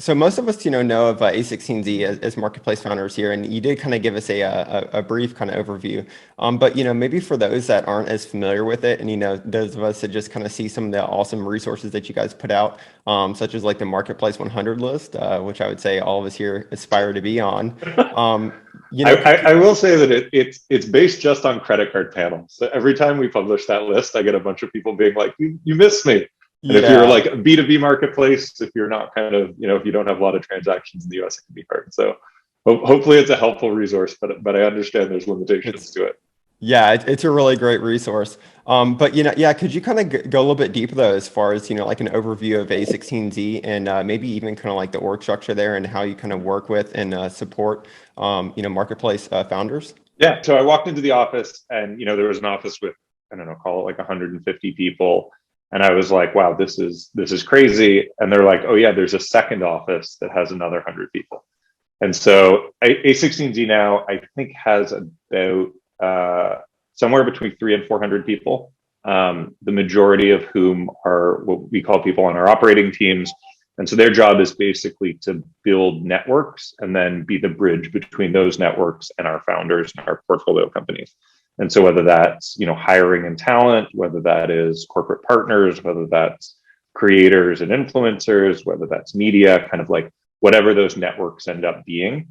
So most of us, know of A16Z as marketplace founders here, and you did kind of give us a brief kind of overview. But maybe for those that aren't as familiar with it, and those of us that just kind of see some of the awesome resources that you guys put out, such as like the Marketplace 100 list, which I would say all of us here aspire to be on. Um, I will say that it's based just on credit card panels. So every time we publish that list, I get a bunch of people being like, you missed me. And if you're yeah. like a B2B marketplace, if you're not kind of, if you don't have a lot of transactions in the US, it can be hard. So hopefully it's a helpful resource, but I understand there's limitations It's to it. Yeah, it's a really great resource. But yeah, could you kind of go a little bit deeper though, as far as like an overview of A16Z and maybe even kind of like the org structure there and how you kind of work with and support marketplace founders? Yeah. So I walked into the office and, there was an office with, I don't know, call it like 150 people. And I was like, wow, this is crazy. And they're like, oh yeah, there's a second office that has another 100 people. And so A16Z now, I think, has about somewhere between 300 and 400 people, the majority of whom are what we call people on our operating teams. And so their job is basically to build networks and then be the bridge between those networks and our founders and our portfolio companies. And so whether that's, hiring and talent, whether that is corporate partners, whether that's creators and influencers, whether that's media, kind of like whatever those networks end up being,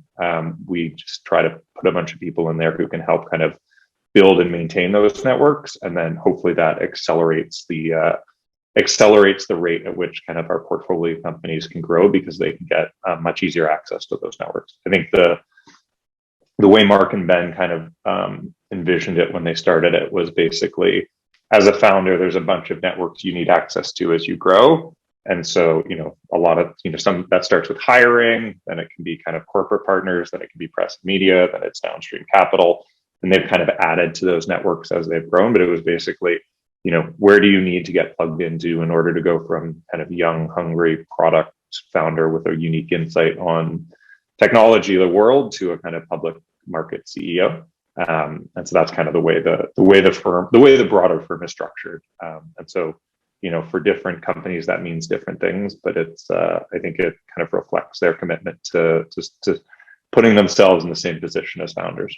we just try to put a bunch of people in there who can help kind of build and maintain those networks, and then hopefully that accelerates the rate at which kind of our portfolio companies can grow because they can get much easier access to those networks. I think the way Mark and Ben kind of envisioned it when they started it was basically, as a founder, there's a bunch of networks you need access to as you grow. And so, a lot of, some that starts with hiring, then it can be kind of corporate partners, then it can be press and media, then it's downstream capital. And they've kind of added to those networks as they've grown. But it was basically, where do you need to get plugged into in order to go from kind of young, hungry product founder with a unique insight on technology of the world to a kind of public market CEO. And so that's kind of the way the broader firm is structured. And so, for different companies, that means different things, but it's, I think it kind of reflects their commitment to putting themselves in the same position as founders.